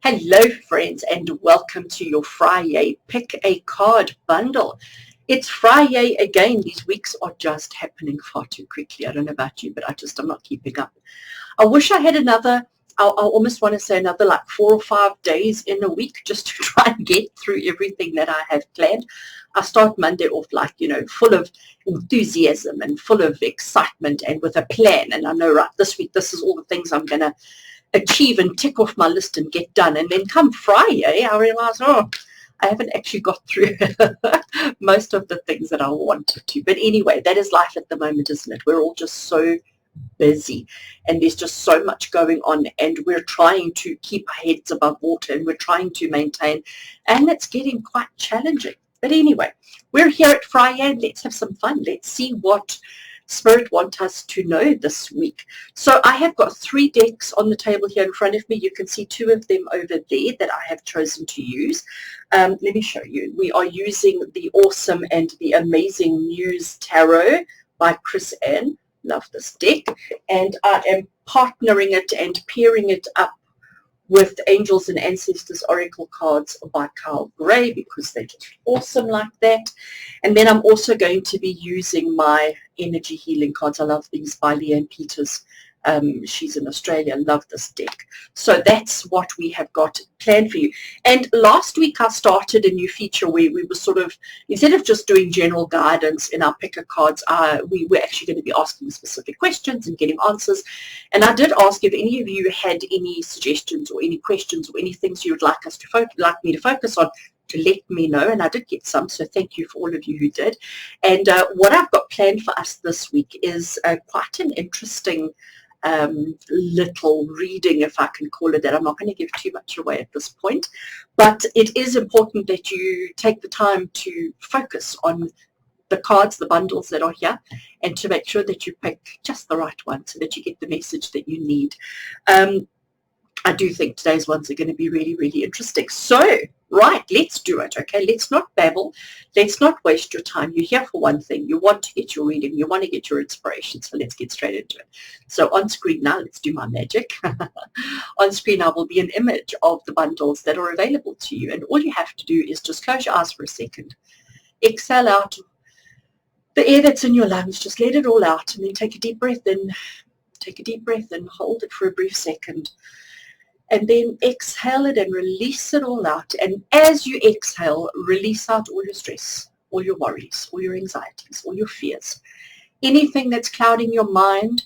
Hello friends, and welcome to your FriYay Pick a Card bundle. It's Friday again. These weeks are just happening far too quickly. I don't know about you, but I'm not keeping up. I wish I had another, I almost want to say another like 4 or 5 days in a week just to try and get through everything that I have planned. I start Monday off like, full of enthusiasm and full of excitement and with a plan. And I know, right, this week, this is all the things I'm going to achieve and tick off my list and get done. And then come Friday, I realize, I haven't actually got through most of the things that I wanted to. But anyway, that is life at the moment, isn't it? We're all just so busy and there's just so much going on, and we're trying to keep our heads above water and we're trying to maintain, and it's getting quite challenging. But anyway, we're here at FriYay. Let's have some fun. Let's see what Spirit want us to know this week. So I have got 3 decks on the table here in front of me. You can see 2 of them over there that I have chosen to use. Let me show you. We are using the awesome and the amazing Muse Tarot by Chris Ann. Love this deck. And I am partnering it and pairing it up with Angels and Ancestors Oracle cards by Carl Gray, because they're just awesome like that. And then I'm also going to be using my energy healing cards. I love these by Leanne Peters. She's in Australia. Love this deck. So that's what we have got planned for you. And last week I started a new feature where we were sort of, instead of just doing general guidance in our picker cards, we were actually going to be asking specific questions and getting answers. And I did ask if any of you had any suggestions or any questions or any things you would like us to like me to focus on, to let me know, and I did get some, so thank you for all of you who did. And what I've got planned for us this week is quite an interesting little reading, if I can call it that. I'm not going to give too much away at this point, but it is important that you take the time to focus on the cards, the bundles that are here, and to make sure that you pick just the right one so that you get the message that you need. I do think today's ones are going to be really, really interesting. So, right, let's do it, okay? Let's not babble. Let's not waste your time. You're here for one thing. You want to get your reading. You want to get your inspiration. So let's get straight into it. So on screen now, let's do my magic. On screen now will be an image of the bundles that are available to you. And all you have to do is just close your eyes for a second. Exhale out the air that's in your lungs. Just let it all out. And then take a deep breath in. Take a deep breath in. Hold it for a brief second. And then exhale it and release it all out. And as you exhale, release out all your stress, all your worries, all your anxieties, all your fears, anything that's clouding your mind.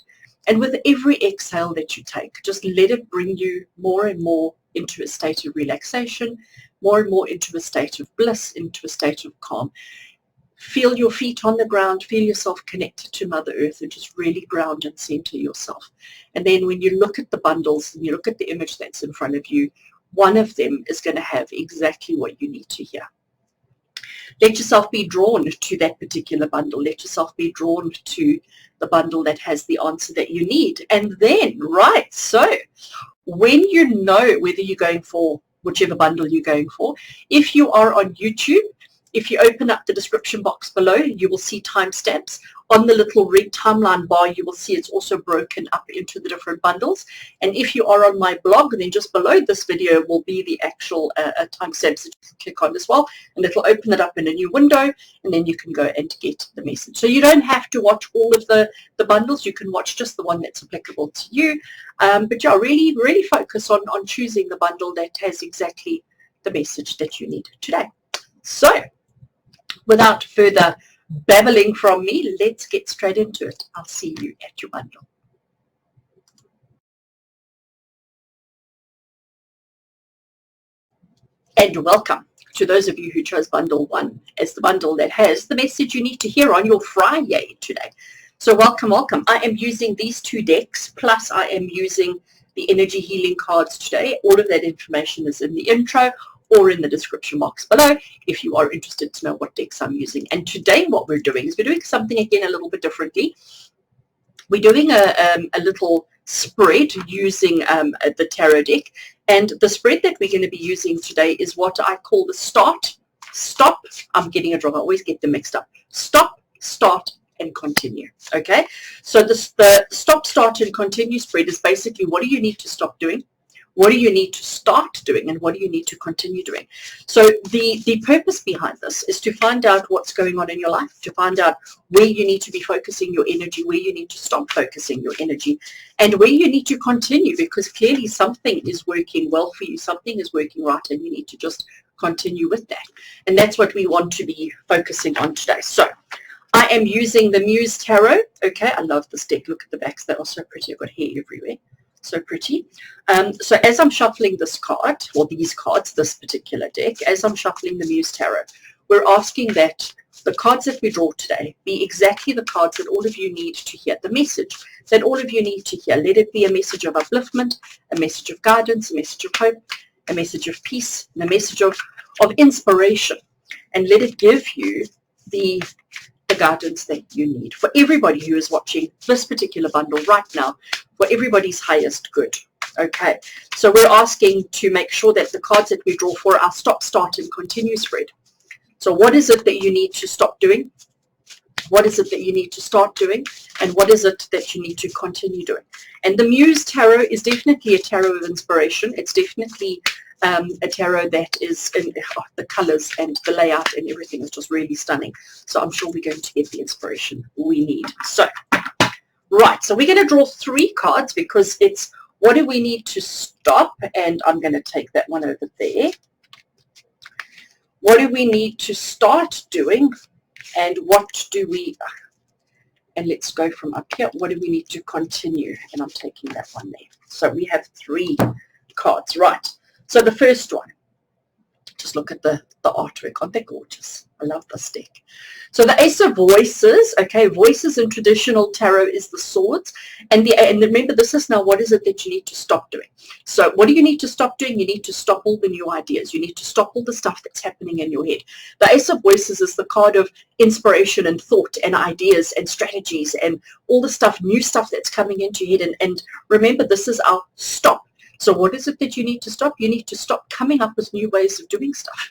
And with every exhale that you take, just let it bring you more and more into a state of relaxation, more and more into a state of bliss, into a state of calm. Feel your feet on the ground, feel yourself connected to Mother Earth, and just really ground and center yourself. And then when you look at the bundles and you look at the image that's in front of you, one of them is going to have exactly what you need to hear. Let yourself be drawn to that particular bundle. Let yourself be drawn to the bundle that has the answer that you need. And then, right, so when you know whether you're going for whichever bundle you're going for, if you are on YouTube, if you open up the description box below, you will see timestamps. On the little red timeline bar, you will see it's also broken up into the different bundles. And if you are on my blog, then just below this video will be the actual timestamps that you can click on as well. And it'll open it up in a new window, and then you can go and get the message. So you don't have to watch all of the bundles. You can watch just the one that's applicable to you. But yeah, really, really focus on choosing the bundle that has exactly the message that you need today. So, without further babbling from me, let's get straight into it. I'll see you at your bundle. And welcome to those of you who chose bundle 1 as the bundle that has the message you need to hear on your FriYay today. So welcome, welcome. I am using these 2 decks, plus I am using the energy healing cards today. All of that information is in the intro or in the description box below if you are interested to know what decks I'm using. And today what we're doing is we're doing something again a little bit differently. We're doing a little spread using the tarot deck, and the spread that we're going to be using today is what I call the stop. I'm getting it wrong. I always get them mixed up. Stop, start, and continue. Okay, so the stop, start, and continue spread is basically what do you need to stop doing? What do you need to start doing, and what do you need to continue doing? So the purpose behind this is to find out what's going on in your life, to find out where you need to be focusing your energy, where you need to stop focusing your energy, and where you need to continue, because clearly something is working well for you, something is working right, and you need to just continue with that. And that's what we want to be focusing on today. So I am using the Muse Tarot. Okay, I love this deck. Look at the backs. They're all so pretty. I've got hair everywhere. So pretty. So as I'm shuffling this card, or these cards, this particular deck, as I'm shuffling the Muse Tarot, we're asking that the cards that we draw today be exactly the cards that all of you need to hear, the message that all of you need to hear. Let it be a message of upliftment, a message of guidance, a message of hope, a message of peace, and a message of inspiration. And let it give you the guidance that you need for everybody who is watching this particular bundle right now, for everybody's highest good. Okay, so we're asking to make sure that the cards that we draw for our stop, start, and continue spread. So what is it that you need to stop doing? What is it that you need to start doing? And what is it that you need to continue doing? And the Muse Tarot is definitely a tarot of inspiration. It's definitely a tarot that is in the colors and the layout and everything is just really stunning. So I'm sure we're going to get the inspiration we need. So, right, so we're going to draw 3 cards because it's what do we need to stop? And I'm going to take that one over there. What do we need to start doing? And what do we, and let's go from up here, what do we need to continue? And I'm taking that one there. So we have 3 cards, right? So the first one, just look at the artwork. Aren't they gorgeous? I love this deck. So the Ace of Voices, okay, voices in traditional tarot is the swords. And remember, this is now what is it that you need to stop doing. So what do you need to stop doing? You need to stop all the new ideas. You need to stop all the stuff that's happening in your head. The Ace of Voices is the card of inspiration and thought and ideas and strategies and all the stuff, new stuff that's coming into your head. And remember, this is our stop. So what is it that you need to stop? You need to stop coming up with new ways of doing stuff.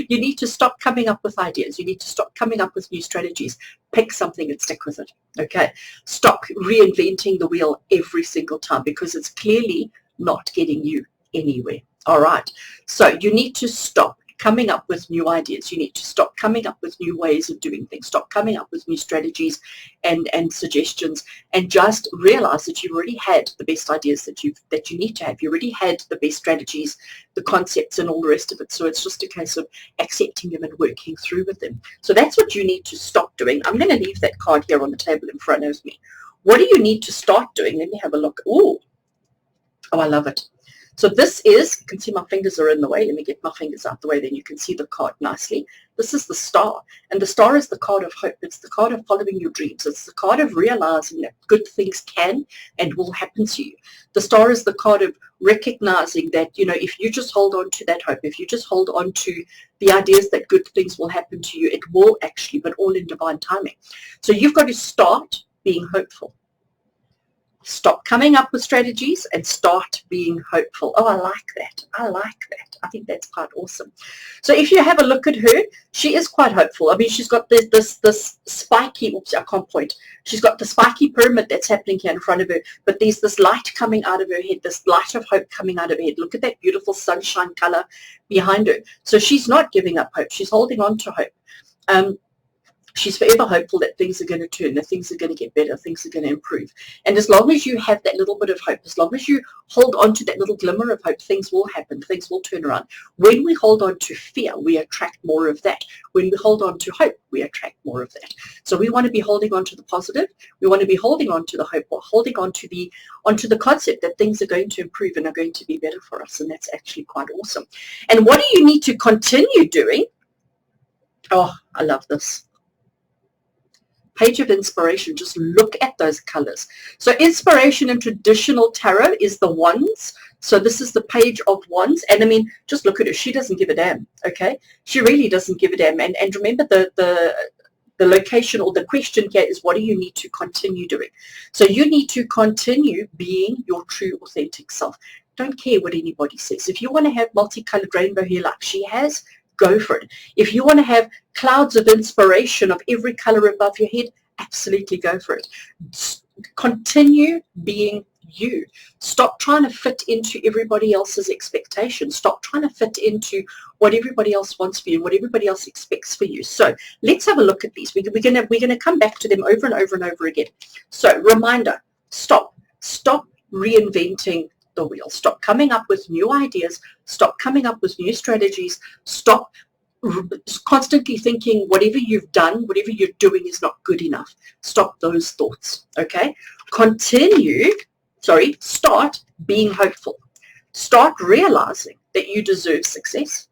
You need to stop coming up with ideas. You need to stop coming up with new strategies. Pick something and stick with it. Okay. Stop reinventing the wheel every single time because it's clearly not getting you anywhere. All right. So you need to stop coming up with new ideas. You need to stop coming up with new ways of doing things. Stop coming up with new strategies and suggestions, and just realize that you've already had the best ideas that you need to have. You already had the best strategies, the concepts, and all the rest of it. So it's just a case of accepting them and working through with them. So that's what you need to stop doing. I'm going to leave that card here on the table in front of me. What do you need to start doing? Let me have a look. Oh, I love it. So this is, you can see my fingers are in the way. Let me get my fingers out the way, then you can see the card nicely. This is the star, and the star is the card of hope. It's the card of following your dreams. It's the card of realizing that good things can and will happen to you. The star is the card of recognizing that, you know, if you just hold on to that hope, if you just hold on to the ideas that good things will happen to you, it will actually, but all in divine timing. So you've got to start being hopeful. Stop coming up with strategies and start being hopeful. Oh, I like that. I like that. I think that's quite awesome. So if you have a look at her, she is quite hopeful. I mean, she's got this spiky, oops, I can't point. She's got the spiky pyramid that's happening here in front of her, but there's this light coming out of her head, this light of hope coming out of her head. Look at that beautiful sunshine color behind her. So she's not giving up hope. She's holding on to hope. She's forever hopeful that things are going to turn, that things are going to get better, things are going to improve. And as long as you have that little bit of hope, as long as you hold on to that little glimmer of hope, things will happen, things will turn around. When we hold on to fear, we attract more of that. When we hold on to hope, we attract more of that. So we want to be holding on to the positive. We want to be holding on to the hope, or holding on to the concept that things are going to improve and are going to be better for us. And that's actually quite awesome. And what do you need to continue doing? Oh, I love this. Page of inspiration. Just look at those colors. So inspiration in traditional tarot is the wands. So this is the page of wands. And I mean, just look at her. She doesn't give a damn. Okay. She really doesn't give a damn. And remember the location, or the question here is, what do you need to continue doing? So you need to continue being your true, authentic self. Don't care what anybody says. If you want to have multicolored rainbow hair like she has, go for it. If you want to have clouds of inspiration of every color above your head, absolutely go for it. Continue being you. Stop trying to fit into everybody else's expectations. Stop trying to fit into what everybody else wants for you, what everybody else expects for you. So let's have a look at these. We're gonna come back to them over and over and over again. So reminder, stop reinventing the wheel. Stop coming up with new ideas. Stop coming up with new strategies. Stop constantly thinking whatever you've done, whatever you're doing is not good enough. Stop those thoughts, okay? Start being hopeful. Start realizing that you deserve success.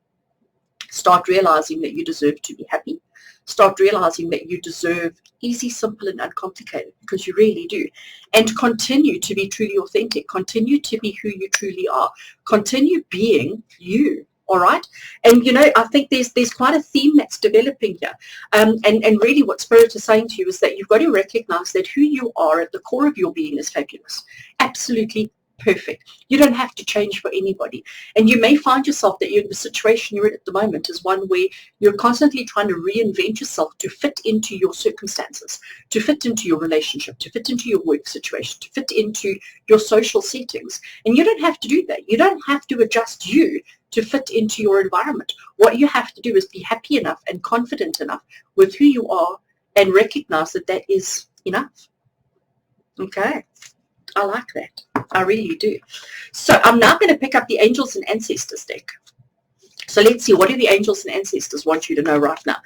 Start realizing that you deserve to be happy. Start realizing that you deserve easy, simple, and uncomplicated, because you really do. And continue to be truly authentic. Continue to be who you truly are. Continue being you. All right. And, you know, I think there's quite a theme that's developing here. And really what Spirit is saying to you is that you've got to recognize that who you are at the core of your being is fabulous. Absolutely perfect. You don't have to change for anybody. And you may find yourself that the situation you're in at the moment is one where you're constantly trying to reinvent yourself to fit into your circumstances, to fit into your relationship, to fit into your work situation, to fit into your social settings. And you don't have to do that. You don't have to adjust you to fit into your environment. What you have to do is be happy enough and confident enough with who you are and recognize that that is enough. Okay. I like that. I really do. So I'm now going to pick up the Angels and Ancestors deck. So let's see, what do the Angels and Ancestors want you to know right now?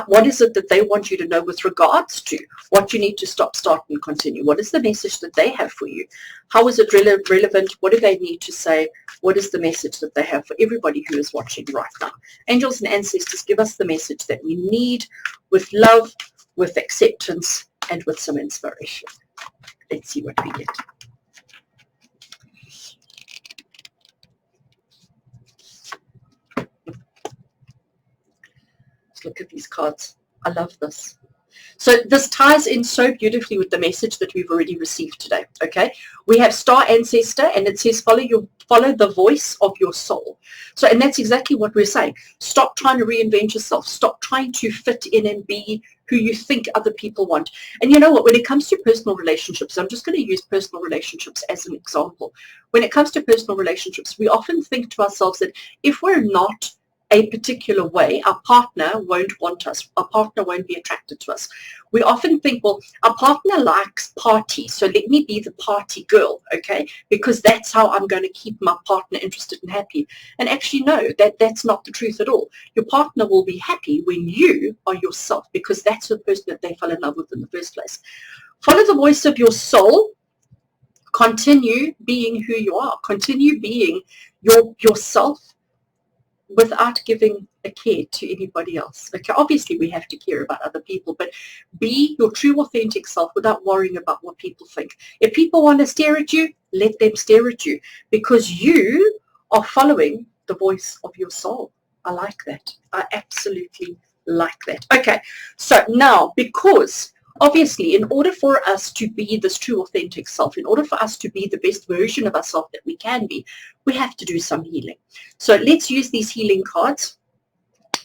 What is it that they want you to know with regards to what you need to stop, start, and continue? What is the message that they have for you? How is it relevant? What do they need to say? What is the message that they have for everybody who is watching right now? Angels and Ancestors, give us the message that we need with love, with acceptance, and with some inspiration. Let's see what we get. Look at these cards. I love this. So this ties in so beautifully with the message that we've already received today. Okay, we have Star Ancestor, and it says follow the voice of your soul. So, and that's exactly what we're saying. Stop trying to reinvent yourself. Stop trying to fit in and be who you think other people want. And you know what, when it comes to personal relationships, I'm just going to use personal relationships as an example. When it comes to personal relationships, we often think to ourselves that if we're not a particular way, our partner won't want us. Our partner won't be attracted to us. We often think, well, our partner likes parties, so let me be the party girl, okay? Because that's how I'm going to keep my partner interested and happy. And actually, no, that's not the truth at all. Your partner will be happy when you are yourself, because that's the person that they fell in love with in the first place. Follow the voice of your soul. Continue being who you are. Continue being yourself, without giving a care to anybody else. Okay, obviously we have to care about other people, but be your true authentic self without worrying about what people think. If people want to stare at you, let them stare at you, because you are following the voice of your soul. I like that. I absolutely like that. Okay, so now, because obviously, in order for us to be this true authentic self, in order for us to be the best version of ourselves that we can be, we have to do some healing. So let's use these healing cards.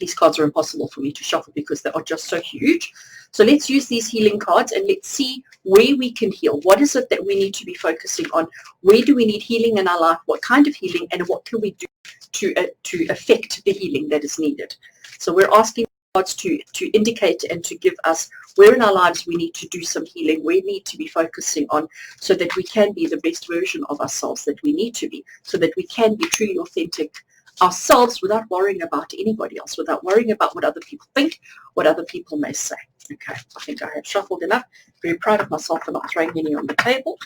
These cards are impossible for me to shuffle because they are just so huge. So let's use these healing cards and let's see where we can heal. What is it that we need to be focusing on? Where do we need healing in our life? What kind of healing, and what can we do to affect the healing that is needed? So we're asking cards to indicate and to give us where in our lives we need to do some healing, where we need to be focusing on, so that we can be the best version of ourselves that we need to be, so that we can be truly authentic ourselves without worrying about anybody else, without worrying about what other people think, what other people may say. Okay, I think I have shuffled enough. Very proud of myself for not throwing any on the table.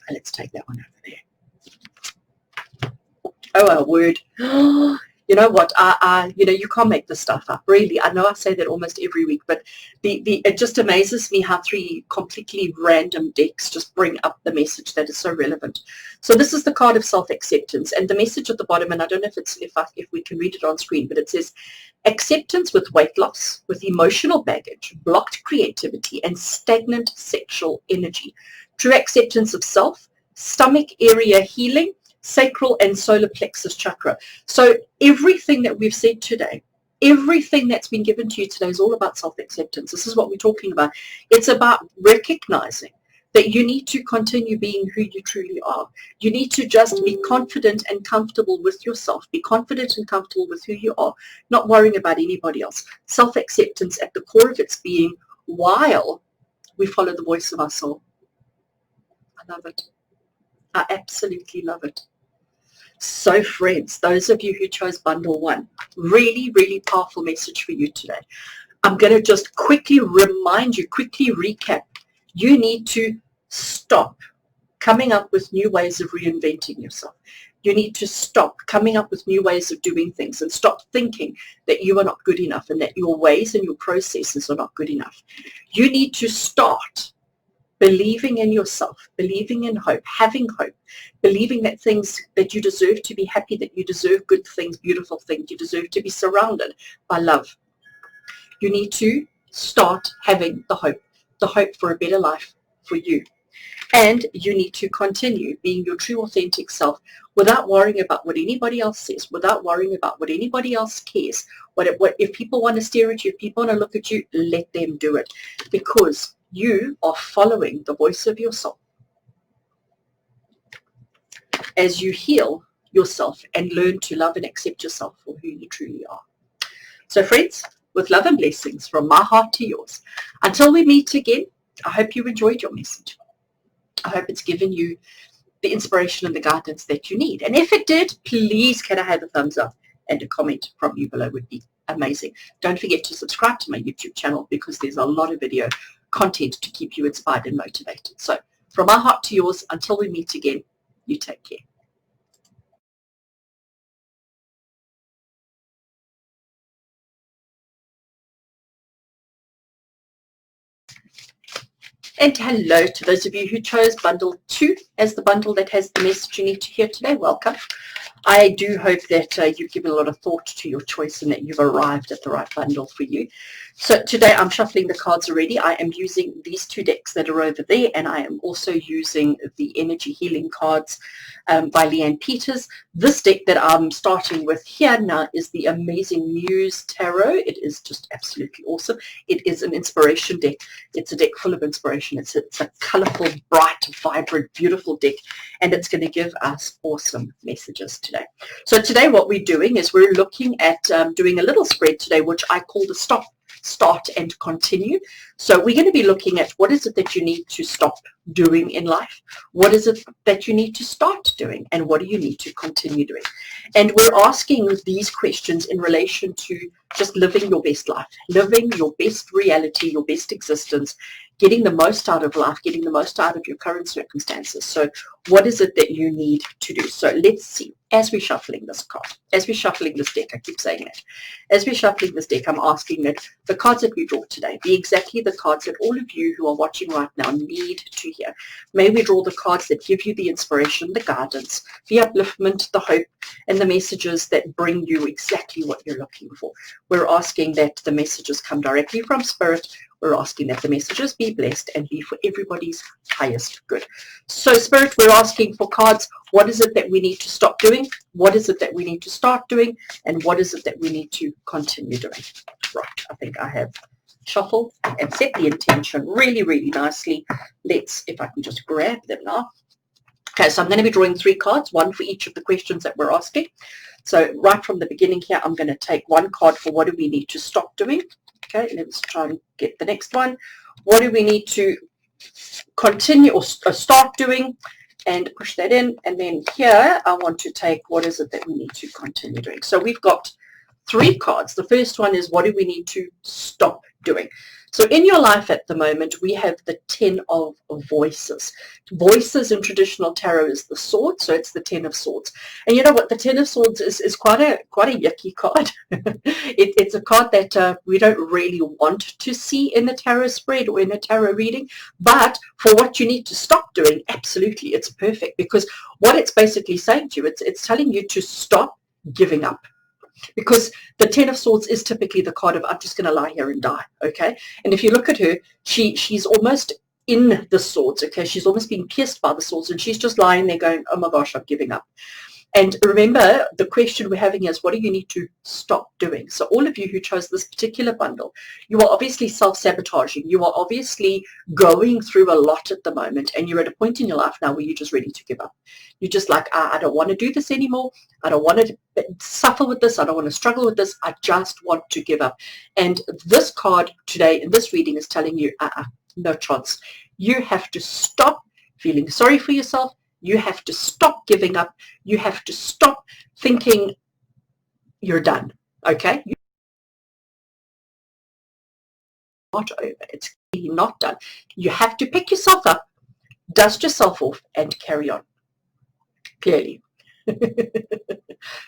Let's take that one over there. Oh, a word. You know what, you know, you can't make this stuff up, really. I know I say that almost every week, but it just amazes me how 3 completely random decks just bring up the message that is so relevant. So this is the card of self-acceptance, and the message at the bottom, and I don't know if we can read it on screen, but it says, acceptance with weight loss, with emotional baggage, blocked creativity, and stagnant sexual energy. True acceptance of self, stomach area healing, sacral and solar plexus chakra. So everything that we've said today Everything that's been given to you today is all about self-acceptance. This is what we're talking about. It's about recognizing that you need to continue being who you truly are. You need to just be confident and comfortable with yourself. Be confident and comfortable with who you are, not worrying about anybody else. Self-acceptance at the core of its being, while we follow the voice of our soul. I love it. I absolutely love it. So friends, those of you who chose bundle 1, really, really powerful message for you today. I'm going to just quickly remind you, quickly recap. You need to stop coming up with new ways of reinventing yourself. You need to stop coming up with new ways of doing things and stop thinking that you are not good enough and that your ways and your processes are not good enough. You need to start believing in yourself, believing in hope, having hope, believing that things that you deserve to be happy, that you deserve good things, beautiful things, you deserve to be surrounded by love. You need to start having the hope for a better life for you. And you need to continue being your true authentic self without worrying about what anybody else says, without worrying about what anybody else cares. If people want to stare at you, if people want to look at you, let them do it, because you are following the voice of your soul as you heal yourself and learn to love and accept yourself for who you truly are. So friends, with love and blessings from my heart to yours, until we meet again, I hope you enjoyed your message. I hope it's given you the inspiration and the guidance that you need. And if it did, please can I have a thumbs up and a comment from you below would be amazing. Don't forget to subscribe to my YouTube channel, because there's a lot of video content to keep you inspired and motivated. So from my heart to yours, until we meet again, you take care. And hello to those of you who chose bundle 2 as the bundle that has the message you need to hear today. Welcome. I do hope that you've given a lot of thought to your choice and that you've arrived at the right bundle for you. So today I'm shuffling the cards already. I am using these 2 decks that are over there, and I am also using the Energy Healing cards by Leanne Peters. This deck that I'm starting with here now is the amazing Muse Tarot. It is just absolutely awesome. It is an inspiration deck. It's a deck full of inspiration. It's a colorful, bright, vibrant, beautiful deck, and it's going to give us awesome messages today. So today what we're doing is we're looking at doing a little spread today, which I call the stop, start, and continue. So we're going to be looking at what is it that you need to stop doing in life, what is it that you need to start doing, and what do you need to continue doing. And we're asking these questions in relation to just living your best life, living your best reality, your best existence, getting the most out of life, getting the most out of your current circumstances. So what is it that you need to do? So let's see. As we're shuffling this card, as we're shuffling this deck, I keep saying that, as we're shuffling this deck, I'm asking that the cards that we draw today be exactly the cards that all of you who are watching right now need to hear. May we draw the cards that give you the inspiration, the guidance, the upliftment, the hope, and the messages that bring you exactly what you're looking for. We're asking that the messages come directly from Spirit. We're asking that the messages be blessed and be for everybody's highest good. So Spirit, we're asking for cards. What is it that we need to stop doing? What is it that we need to start doing? And what is it that we need to continue doing? Right, I think I have shuffled and set the intention really, really nicely. Let's, if I can just grab them now. Okay, so I'm going to be drawing 3 cards, one for each of the questions that we're asking. So right from the beginning here, I'm going to take 1 card for what do we need to stop doing. Okay, let's try and get the next one. What do we need to continue or start doing, and push that in. And then here I want to take what is it that we need to continue doing. So we've got 3 cards. The first one is what do we need to stop doing. So in your life at the moment, we have the 10 of voices. Voices in traditional tarot is the sword, so it's the 10 of swords. And you know what? The 10 of swords is quite a yucky card. It's a card that we don't really want to see in a tarot spread or in a tarot reading. But for what you need to stop doing, absolutely, it's perfect, because what it's basically saying to you, it's telling you to stop giving up. Because the 10 of swords is typically the card of I'm just going to lie here and die, okay? And if you look at her, she's almost in the swords, okay? She's almost being pierced by the swords, and she's just lying there going, oh my gosh, I'm giving up. And remember, the question we're having is, what do you need to stop doing? So all of you who chose this particular bundle, you are obviously self-sabotaging. You are obviously going through a lot at the moment, and you're at a point in your life now where you're just ready to give up. You're just like, I don't want to do this anymore. I don't want to suffer with this. I don't want to struggle with this. I just want to give up. And this card today in this reading is telling you, no chance. You have to stop feeling sorry for yourself. You have to stop giving up. You have to stop thinking you're done, okay? You're not over. It's not done. You have to pick yourself up, dust yourself off, and carry on, clearly.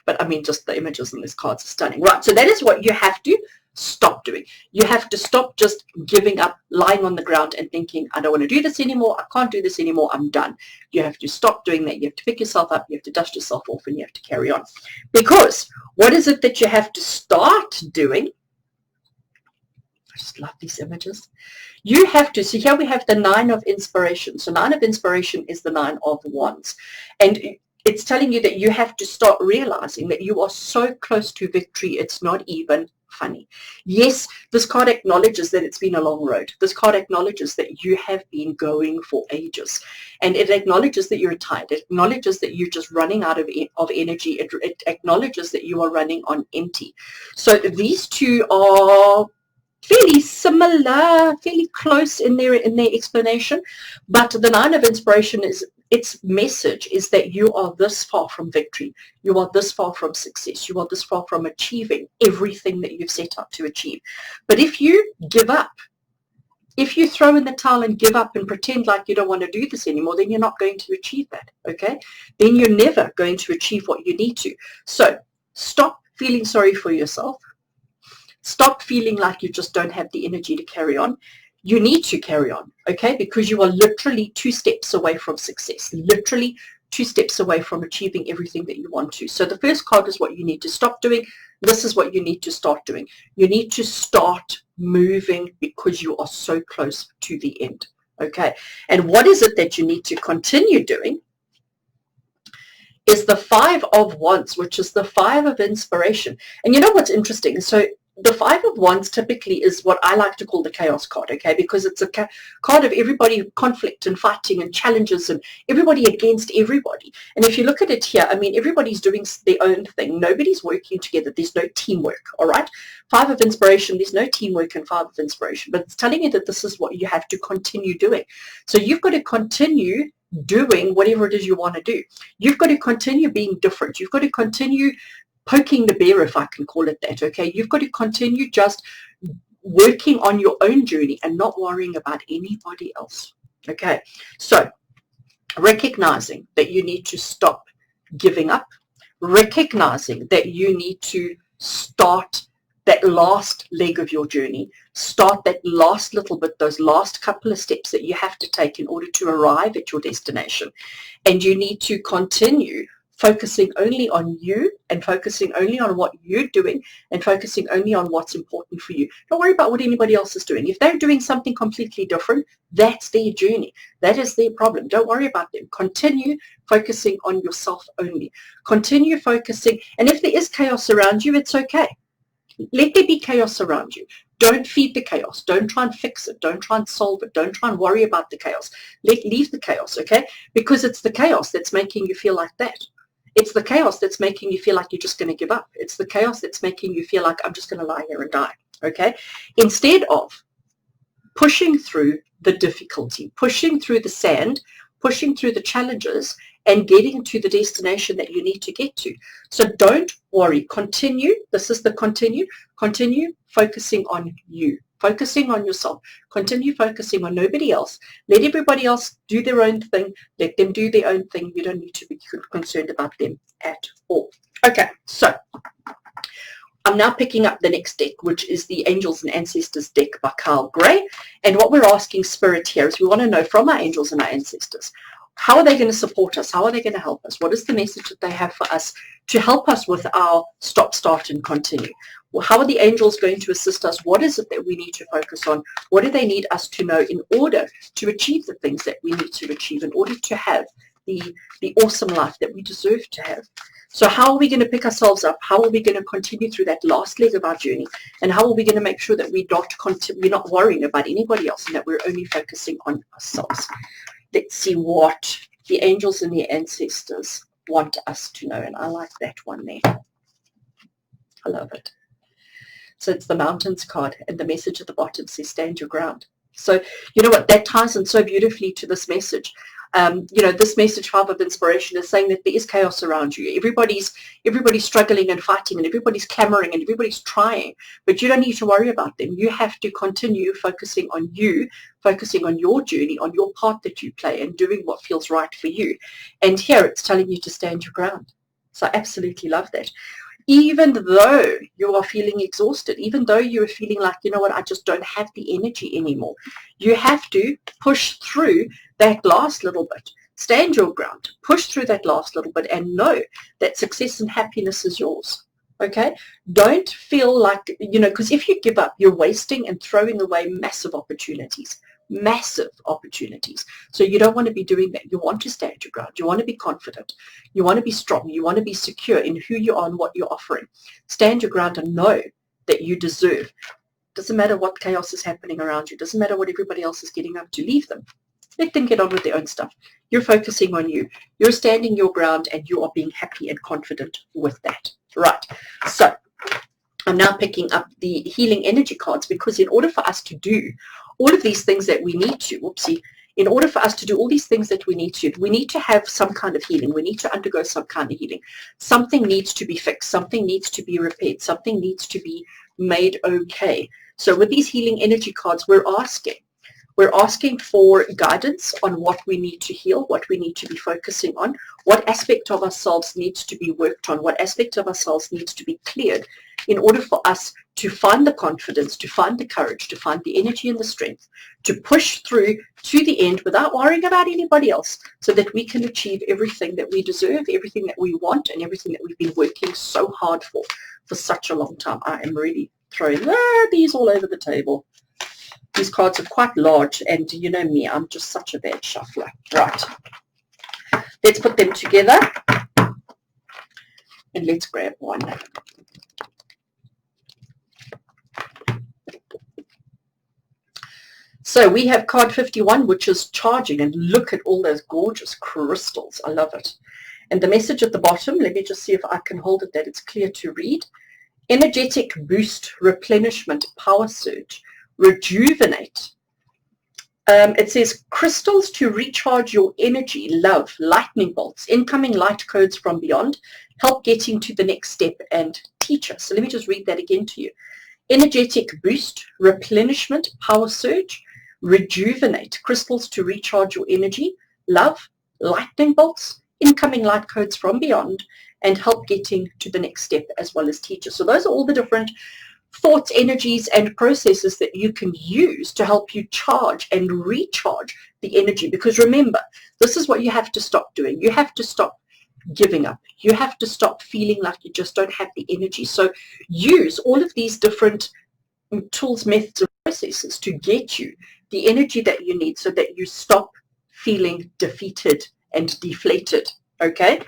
But I mean, just the images in this card are stunning. Right, so that is what you have to stop doing. You have to stop just giving up, lying on the ground and thinking, I don't want to do this anymore, I can't do this anymore, I'm done. You have to stop doing that. You have to pick yourself up, you have to dust yourself off, and you have to carry on. Because what is it that you have to start doing? I just love these images. You have to, so here we have the 9 of inspiration. So 9 of inspiration is the 9 of wands. And it's telling you that you have to start realizing that you are so close to victory, it's not even funny. Yes, this card acknowledges that it's been a long road. This card acknowledges that you have been going for ages. And it acknowledges that you're tired. It acknowledges that you're just running out of energy. It acknowledges that you are running on empty. So these two are fairly similar, fairly close in their explanation. But the 9 of inspiration is, its message is that you are this far from victory. You are this far from success. You are this far from achieving everything that you've set out to achieve. But if you give up, if you throw in the towel and give up and pretend like you don't want to do this anymore, then you're not going to achieve that, okay? Then you're never going to achieve what you need to. So stop feeling sorry for yourself. Stop feeling like you just don't have the energy to carry on. You need to carry on, okay? Because you are literally 2 steps away from success, literally 2 steps away from achieving everything that you want to. So the first card is what you need to stop doing. This is what you need to start doing. You need to start moving because you are so close to the end, okay? And what is it that you need to continue doing is the 5 of wands, which is the 5 of inspiration. And you know what's interesting? So the 5 of wands typically is what I like to call the chaos card, okay, because it's a card of everybody conflict and fighting and challenges and everybody against everybody. And if you look at it here, I mean, everybody's doing their own thing. Nobody's working together. There's no teamwork, all right? 5 of inspiration, there's no teamwork in 5 of inspiration, but it's telling you that this is what you have to continue doing. So you've got to continue doing whatever it is you want to do. You've got to continue being different. You've got to continue poking the bear, if I can call it that, okay? You've got to continue just working on your own journey and not worrying about anybody else, okay? So recognizing that you need to stop giving up, recognizing that you need to start that last leg of your journey, start that last little bit, those last couple of steps that you have to take in order to arrive at your destination. And you need to continue focusing only on you and focusing only on what you're doing and focusing only on what's important for you. Don't worry about what anybody else is doing. If they're doing something completely different, that's their journey. That is their problem. Don't worry about them. Continue focusing on yourself only. Continue focusing. And if there is chaos around you, it's okay. Let there be chaos around you. Don't feed the chaos. Don't try and fix it. Don't try and solve it. Don't try and worry about the chaos. Leave the chaos, okay? Because it's the chaos that's making you feel like that. It's the chaos that's making you feel like you're just going to give up. It's the chaos that's making you feel like I'm just going to lie here and die, okay? Instead of pushing through the difficulty, pushing through the sand, pushing through the challenges, and getting to the destination that you need to get to. So don't worry. Continue. This is the continue. Continue focusing on you. Focusing on yourself. Continue focusing on nobody else. Let everybody else do their own thing. Let them do their own thing. You don't need to be concerned about them at all. Okay, so I'm now picking up the next deck, which is the Angels and Ancestors deck by Kyle Gray. And what we're asking Spirit here is we want to know from our angels and our ancestors, how are they going to support us? How are they going to help us? What is the message that they have for us to help us with our stop, start, and continue? Well, how are the angels going to assist us? What is it that we need to focus on? What do they need us to know in order to achieve the things that we need to achieve, in order to have the awesome life that we deserve to have. So how are we going to pick ourselves up? How are we going to continue through that last leg of our journey? And how are we going to make sure that we're not worrying about anybody else and that we're only focusing on ourselves? Let's see what the angels and the ancestors want us to know. And I like that one there. I love it. So it's the Mountains card, and the message at the bottom says, stand your ground. So you know what, that ties in so beautifully to this message. This message, 5 of inspiration, is saying that there is chaos around you. Everybody's struggling and fighting, and everybody's clamoring, and everybody's trying, but you don't need to worry about them. You have to continue focusing on you, focusing on your journey, on your part that you play, and doing what feels right for you. And here it's telling you to stand your ground. So I absolutely love that. Even though you are feeling exhausted, even though you're feeling like, you know what, I just don't have the energy anymore, you have to push through that last little bit. Stand your ground, push through that last little bit, and know that success and happiness is yours. Okay? Don't feel like, because if you give up, you're wasting and throwing away massive opportunities. Massive opportunities. So you don't want to be doing that. You want to stand your ground. You want to be confident. You want to be strong. You want to be secure in who you are and what you're offering. Stand your ground and know that you deserve. Doesn't matter what chaos is happening around you. Doesn't matter what everybody else is getting up to. Leave them. Let them get on with their own stuff. You're focusing on you. You're standing your ground, and you are being happy and confident with that. Right. So I'm now picking up the healing energy cards, because in order for us to do all of these things that we need to, in order for us to do all these things that we need to have some kind of healing. We need to undergo some kind of healing. Something needs to be fixed. Something needs to be repaired. Something needs to be made okay. So with these healing energy cards, we're asking for guidance on what we need to heal, what we need to be focusing on, what aspect of ourselves needs to be worked on, what aspect of ourselves needs to be cleared in order for us to find the confidence, to find the courage, to find the energy and the strength, to push through to the end without worrying about anybody else, so that we can achieve everything that we deserve, everything that we want, and everything that we've been working so hard for such a long time. I am really throwing these all over the table. These cards are quite large, and you know me, I'm just such a bad shuffler. Right. Let's put them together, and let's grab one. So we have card 51, which is charging, and look at all those gorgeous crystals. I love it. And the message at the bottom, let me just see if I can hold it that it's clear to read. Energetic boost, replenishment, power surge, rejuvenate. It says crystals to recharge your energy, love, lightning bolts, incoming light codes from beyond, help getting to the next step, and teacher. So let me just read that again to you. Energetic boost, replenishment, power surge, rejuvenate, crystals to recharge your energy, love, lightning bolts, incoming light codes from beyond, and help getting to the next step, as well as teacher. So those are all the different thoughts, energies, and processes that you can use to help you charge and recharge the energy. Because remember, this is what you have to stop doing. You have to stop giving up. You have to stop feeling like you just don't have the energy. So use all of these different tools, methods, and processes to get you the energy that you need, so that you stop feeling defeated and deflated. Okay?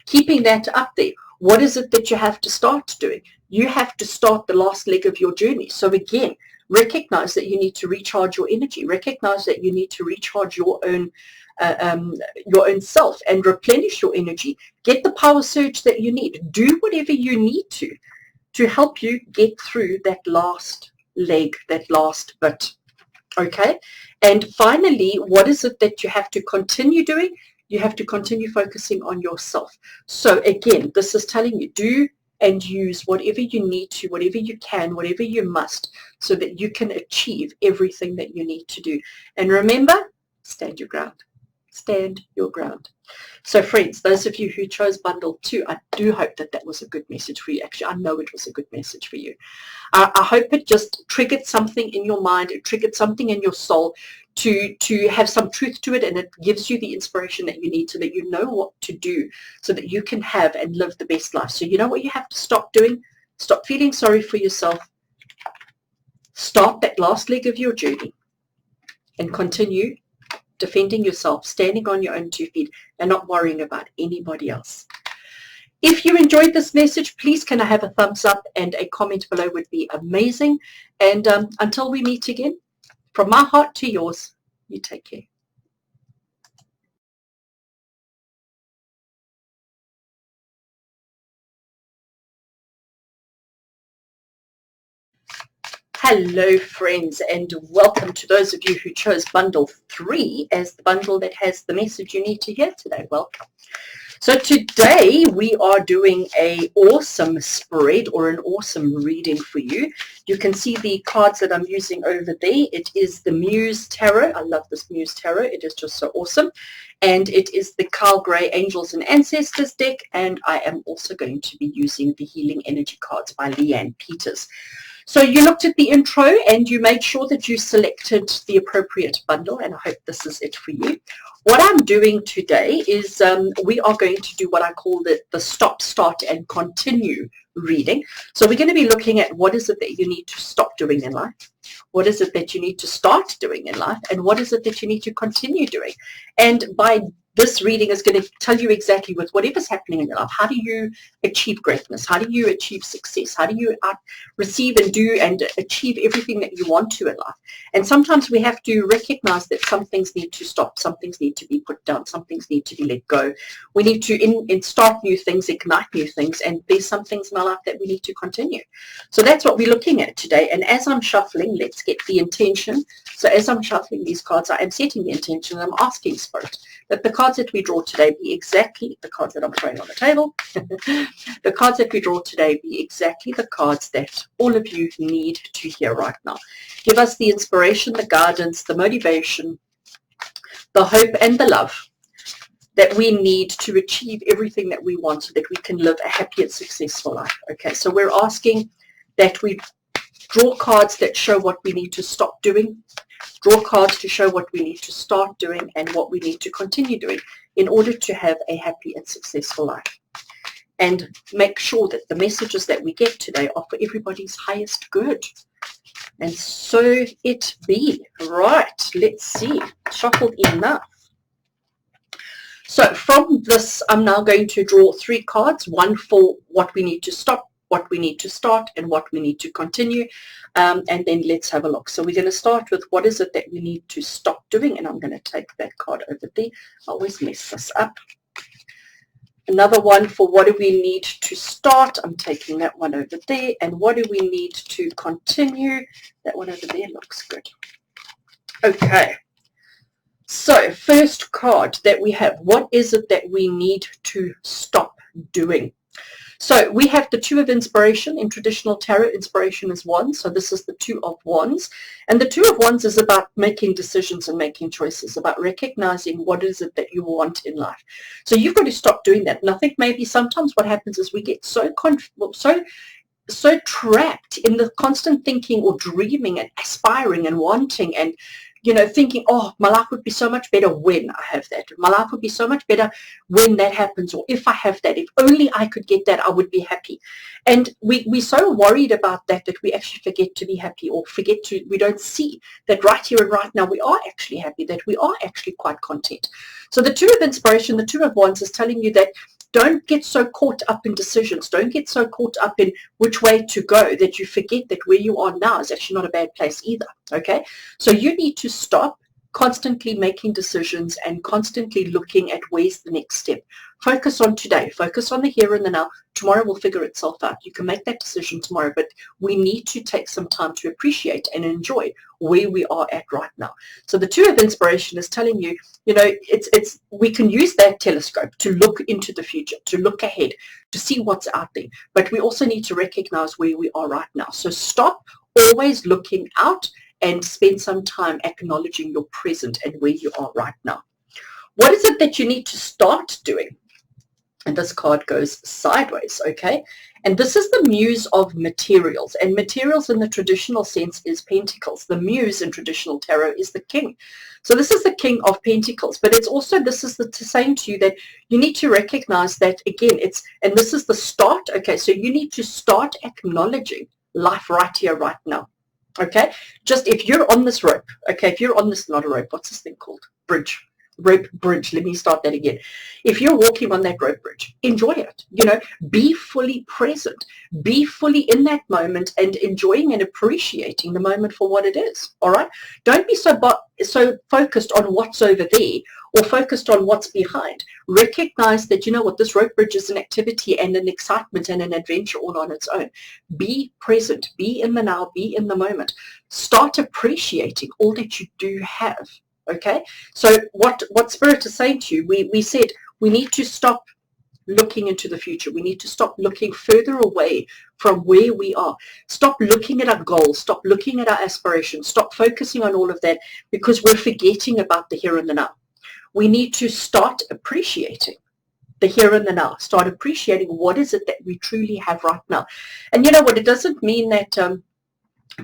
Keeping that up there. What is it that you have to start doing? You have to start the last leg of your journey. So again, recognize that you need to recharge your energy. Recognize that you need to recharge your own self and replenish your energy. Get the power surge that you need. Do whatever you need to help you get through that last leg, that last bit. Okay? And finally, what is it that you have to continue doing? You have to continue focusing on yourself. So again, this is telling you, do and use whatever you need to, whatever you can, whatever you must, so that you can achieve everything that you need to do. And remember, stand your ground. Stand your ground. So friends, those of you who chose bundle 2, I do hope that that was a good message for you. Actually, I know it was a good message for you. I hope it just triggered something in your mind, it triggered something in your soul to have some truth to it, and it gives you the inspiration that you need, so that you know what to do, so that you can have and live the best life. So you know what you have to stop doing? Stop feeling sorry for yourself. Start that last leg of your journey and continue defending yourself, standing on your own 2 feet, and not worrying about anybody else. If you enjoyed this message, please can I have a thumbs up, and a comment below would be amazing. And until we meet again, from my heart to yours, you take care. Hello friends, and welcome to those of you who chose bundle 3 as the bundle that has the message you need to hear today. Welcome. So today we are doing an awesome spread or an awesome reading for you. You can see the cards that I'm using over there. It is the Muse Tarot. I love this Muse Tarot. It is just so awesome. And it is the Carl Gray Angels and Ancestors deck. And I am also going to be using the Healing Energy cards by Leanne Peters. So you looked at the intro and you made sure that you selected the appropriate bundle, and I hope this is it for you. What I'm doing today is we are going to do what I call the stop, start, and continue reading. So we're going to be looking at what is it that you need to stop doing in life, what is it that you need to start doing in life, and what is it that you need to continue doing. And by this reading is going to tell you exactly with whatever's happening in your life, how do you achieve greatness? How do you achieve success? How do you receive and do and achieve everything that you want to in life? And sometimes we have to recognize that some things need to stop, some things need to be put down, some things need to be let go. We need to start new things, ignite new things, and there's some things in our life that we need to continue. So that's what we're looking at today. And as I'm shuffling, let's get the intention. So as I'm shuffling these cards, I am setting the intention, and I'm asking Spirit that the cards that we draw today be exactly the cards that I'm throwing on the table. The cards that we draw today be exactly the cards that all of you need to hear right now. Give us the inspiration, the guidance, the motivation, the hope, and the love that we need to achieve everything that we want so that we can live a happy and successful life. Okay, so we're asking that we draw cards that show what we need to stop doing, draw cards to show what we need to start doing and what we need to continue doing in order to have a happy and successful life. And make sure that the messages that we get today are for everybody's highest good. And so it be. Right, let's see. Shuffled enough. So from this, I'm now going to draw 3 cards, one for what we need to stop, what we need to start, and what we need to continue. And then let's have a look. So we're going to start with what is it that we need to stop doing, and I'm going to take that card over there. I always mess this up. Another one for what do we need to start. I'm taking that one over there. And what do we need to continue? That one over there looks good. Okay. So first card that we have, what is it that we need to stop doing? So we have the 2 of Inspiration. In traditional tarot, inspiration is Wands. So this is the 2 of Wands. And the 2 of Wands is about making decisions and making choices, about recognizing what is it that you want in life. So you've got to stop doing that. And I think maybe sometimes what happens is we get so trapped in the constant thinking or dreaming and aspiring and wanting and thinking, oh, my life would be so much better when I have that. My life would be so much better when that happens, or if I have that. If only I could get that, I would be happy. And we're so worried about that we actually forget to be happy, or we don't see that right here and right now we are actually happy, that we are actually quite content. So the 2 of Inspiration, the 2 of Wands is telling you that don't get so caught up in decisions. Don't get so caught up in which way to go that you forget that where you are now is actually not a bad place either. Okay? So you need to stop constantly making decisions and constantly looking at where's the next step. Focus on today. Focus on the here and the now. Tomorrow will figure itself out. You can make that decision tomorrow, but we need to take some time to appreciate and enjoy where we are at right now. So the 2 of Inspiration is telling you, we can use that telescope to look into the future, to look ahead, to see what's out there. But we also need to recognize where we are right now. So stop always looking out and spend some time acknowledging your present and where you are right now. What is it that you need to start doing? And this card goes sideways, okay? And this is the Muse of Materials. And materials in the traditional sense is Pentacles. The Muse in traditional tarot is the King. So this is the King of Pentacles. But it's also, this is saying to you that you need to recognize that, again, and this is the start, okay? So you need to start acknowledging life right here, right now. Okay, just if you're on this rope, okay, if you're on this, not a rope, what's this thing called? bridge. Let me start that again. If you're walking on that rope bridge, enjoy it. Be fully present, be fully in that moment and enjoying and appreciating the moment for what it is. All right. Don't be so focused on what's over there or focused on what's behind. Recognize that, what, this rope bridge is an activity and an excitement and an adventure all on its own. Be present, be in the now, be in the moment. Start appreciating all that you do have. Okay, so what Spirit is saying to you, we said we need to stop looking into the future. We need to stop looking further away from where we are. Stop looking at our goals. Stop looking at our aspirations. Stop focusing on all of that because we're forgetting about the here and the now. We need to start appreciating the here and the now. Start appreciating what is it that we truly have right now. And you know what? It doesn't mean that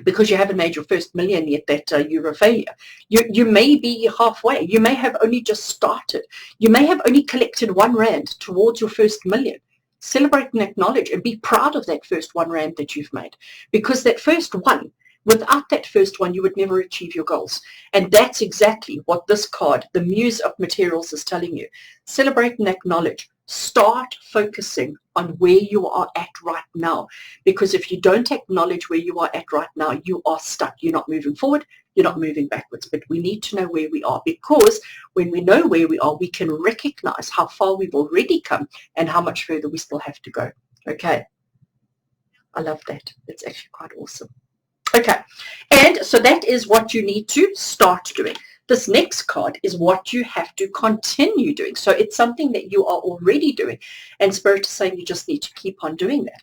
because you haven't made your first million yet that you're a failure. You may be halfway. You may have only just started. You may have only collected R1 towards your first million. Celebrate and acknowledge and be proud of that first R1 that you've made, because that first one, without that first one, you would never achieve your goals. And that's exactly what this card, the Muse of Materials, is telling you. Celebrate and acknowledge. Start focusing on where you are at right now, because if you don't acknowledge where you are at right now, you are stuck. You're not moving forward, you're not moving backwards. But we need to know where we are, because when we know where we are, we can recognize how far we've already come and how much further we still have to go. Okay, I love that. It's actually quite awesome. Okay, and so that is what you need to start doing. This next card is what you have to continue doing. So it's something that you are already doing, and Spirit is saying you just need to keep on doing that.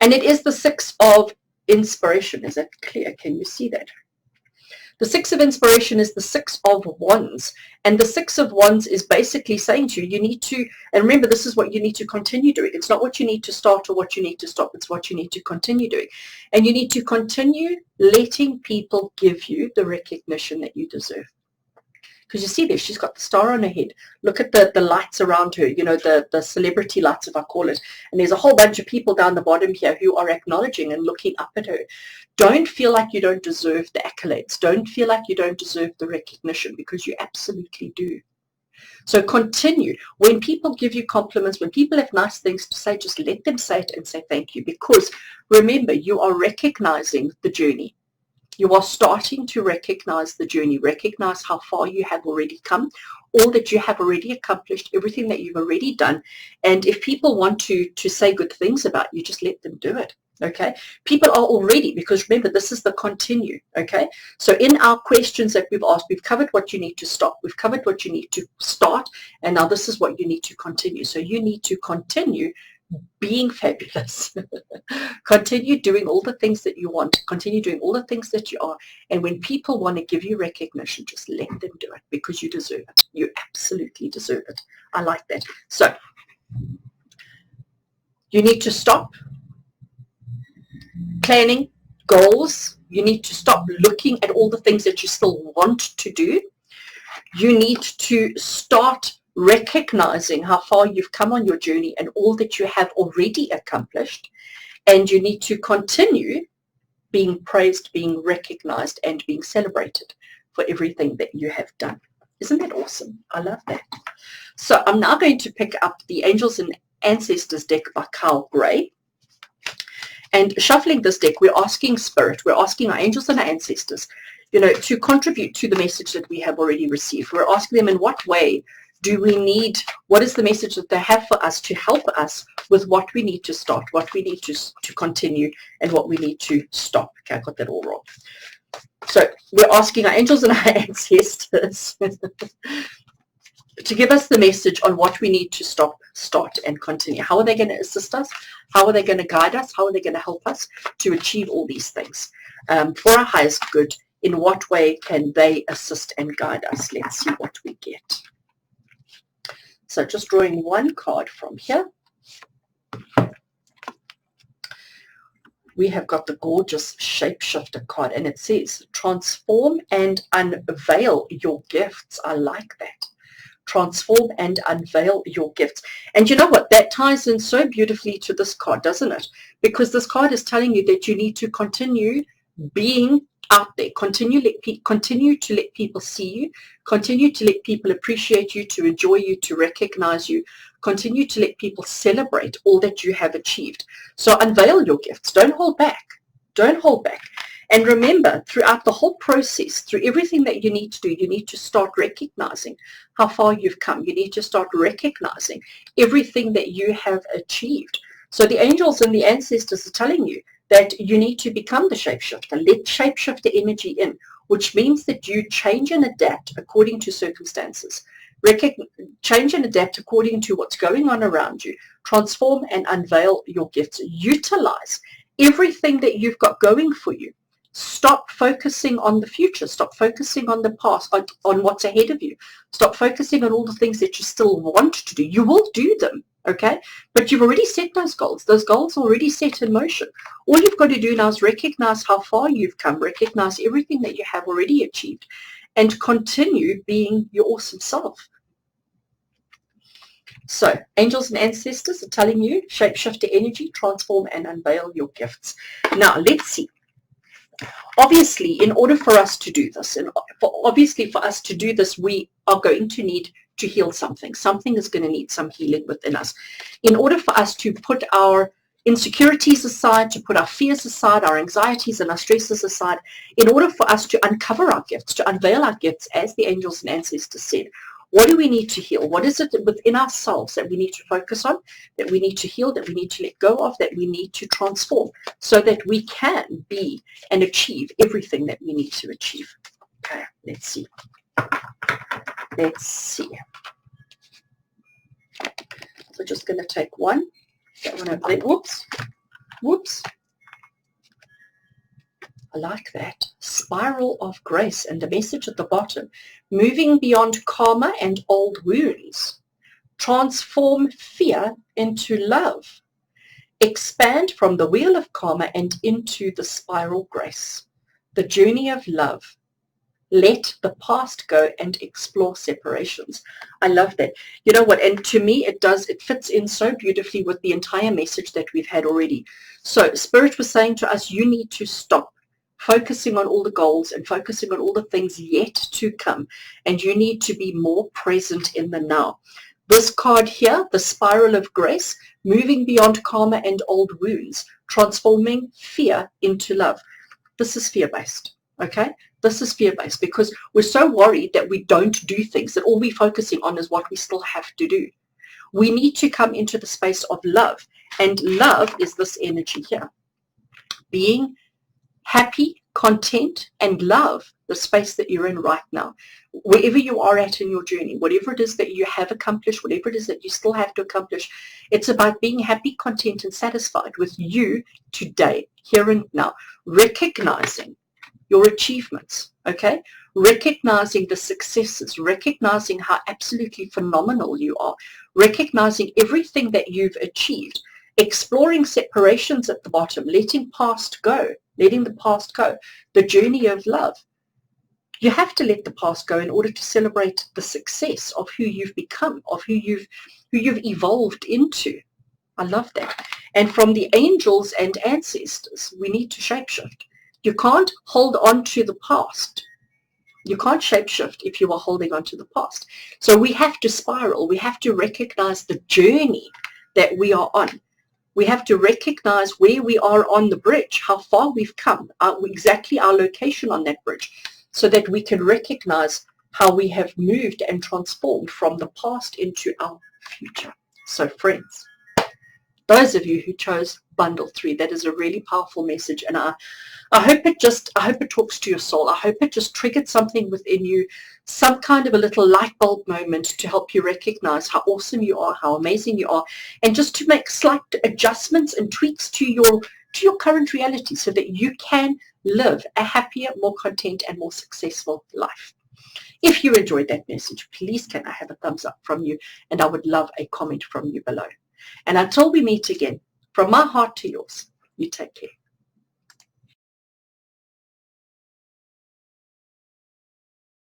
And it is the Six of Inspiration. Is that clear? Can you see that? The Six of Inspiration is the Six of Wands, and the Six of Wands is basically saying to you, you need to, and remember, this is what you need to continue doing. It's not what you need to start or what you need to stop. It's what you need to continue doing. And you need to continue letting people give you the recognition that you deserve. Because you see there, she's got the star on her head. Look at the lights around her, the celebrity lights, if I call it. And there's a whole bunch of people down the bottom here who are acknowledging and looking up at her. Don't feel like you don't deserve the accolades. Don't feel like you don't deserve the recognition, because you absolutely do. So continue. When people give you compliments, when people have nice things to say, just let them say it and say thank you. Because remember, you are recognizing the journey. You are starting to recognize the journey, recognize how far you have already come, all that you have already accomplished, everything that you've already done. And if people want to say good things about you, just let them do it. Okay, people are already, because remember, this is the continue. Okay, so in our questions that we've asked, we've covered what you need to stop, we've covered what you need to start, and now this is what you need to continue. So you need to continue being fabulous. Continue doing all the things that you want, continue doing all the things that you are, and when people want to give you recognition, just let them do it, because you deserve it. You absolutely deserve it. I like that. So you need to stop planning goals. You need to stop looking at all the things that you still want to do. You need to start recognizing how far you've come on your journey and all that you have already accomplished. And you need to continue being praised, being recognized, and being celebrated for everything that you have done. Isn't that awesome? I love that. So I'm now going to pick up the Angels and Ancestors deck by Kyle Gray. And shuffling this deck, we're asking Spirit, we're asking our angels and our ancestors, to contribute to the message that we have already received. We're asking them, in what way do we need, what is the message that they have for us to help us with what we need to start, what we need to continue, and what we need to stop. Okay, I got that all wrong. So we're asking our angels and our ancestors to give us the message on what we need to stop, start, and continue. How are they going to assist us? How are they going to guide us? How are they going to help us to achieve all these things for our highest good? In what way can they assist and guide us? Let's see what we get. So just drawing one card from here. We have got the gorgeous Shapeshifter card, and it says, transform and unveil your gifts. I like that. Transform and unveil your gifts. And you know what? That ties in so beautifully to this card, doesn't it? Because this card is telling you that you need to continue being out there. Continue to let people see you. Continue to let people appreciate you, to enjoy you, to recognize you. Continue to let people celebrate all that you have achieved. So unveil your gifts. Don't hold back. Don't hold back. And remember, throughout the whole process, through everything that you need to do, you need to start recognizing how far you've come. You need to start recognizing everything that you have achieved. So the angels and the ancestors are telling you that you need to become the shapeshifter. Let shapeshifter energy in, which means that you change and adapt according to circumstances. Change and adapt according to what's going on around you. Transform and unveil your gifts. Utilize everything that you've got going for you. Stop focusing on the future. Stop focusing on the past, on what's ahead of you. Stop focusing on all the things that you still want to do. You will do them, okay? But you've already set those goals. Those goals are already set in motion. All you've got to do now is recognize how far you've come, recognize everything that you have already achieved, and continue being your awesome self. So, angels and ancestors are telling you, shapeshifter energy, transform and unveil your gifts. Now, let's see. Obviously, in order for us to do this, we are going to need to heal something. Something is going to need some healing within us. In order for us to put our insecurities aside, to put our fears aside, our anxieties and our stresses aside, in order for us to uncover our gifts, to unveil our gifts, as the angels and ancestors said, what do we need to heal? What is it within ourselves that we need to focus on, that we need to heal, that we need to let go of, that we need to transform, so that we can be and achieve everything that we need to achieve? Okay, let's see. Let's see. So just going to take one. That one over there. Whoops. Whoops. I like that. Spiral of grace, and the message at the bottom. Moving beyond karma and old wounds. Transform fear into love. Expand from the wheel of karma and into the spiral grace. The journey of love. Let the past go and explore separations. I love that. You know what? And to me, it fits in so beautifully with the entire message that we've had already. So Spirit was saying to us, you need to stop focusing on all the goals and focusing on all the things yet to come. And you need to be more present in the now. This card here, the spiral of grace, moving beyond karma and old wounds, transforming fear into love. This is fear-based, okay? This is fear-based because we're so worried that we don't do things, that all we're focusing on is what we still have to do. We need to come into the space of love. And love is this energy here. Being happy, content, and love the space that you're in right now. Wherever you are at in your journey, whatever it is that you have accomplished, whatever it is that you still have to accomplish, it's about being happy, content, and satisfied with you today, here and now, recognizing your achievements, okay? Recognizing the successes, recognizing how absolutely phenomenal you are, recognizing everything that you've achieved, exploring separations at the bottom, letting past go, letting the past go, the journey of love. You have to let the past go in order to celebrate the success of who you've become, of who you've evolved into. I love that. And from the angels and ancestors, we need to shapeshift. You can't hold on to the past. You can't shapeshift if you are holding on to the past. So we have to spiral. We have to recognize the journey that we are on. We have to recognize where we are on the bridge, how far we've come, exactly our location on that bridge, so that we can recognize how we have moved and transformed from the past into our future. So friends, those of you who chose bundle 3, that is a really powerful message, and I hope it talks to your soul. I hope it just triggered something within you, some kind of a little light bulb moment to help you recognize how awesome you are, how amazing you are, and just to make slight adjustments and tweaks to your current reality so that you can live a happier, more content, and more successful life. If you enjoyed that message, please can I have a thumbs up from you, and I would love a comment from you below. And until we meet again, from my heart to yours, you take care.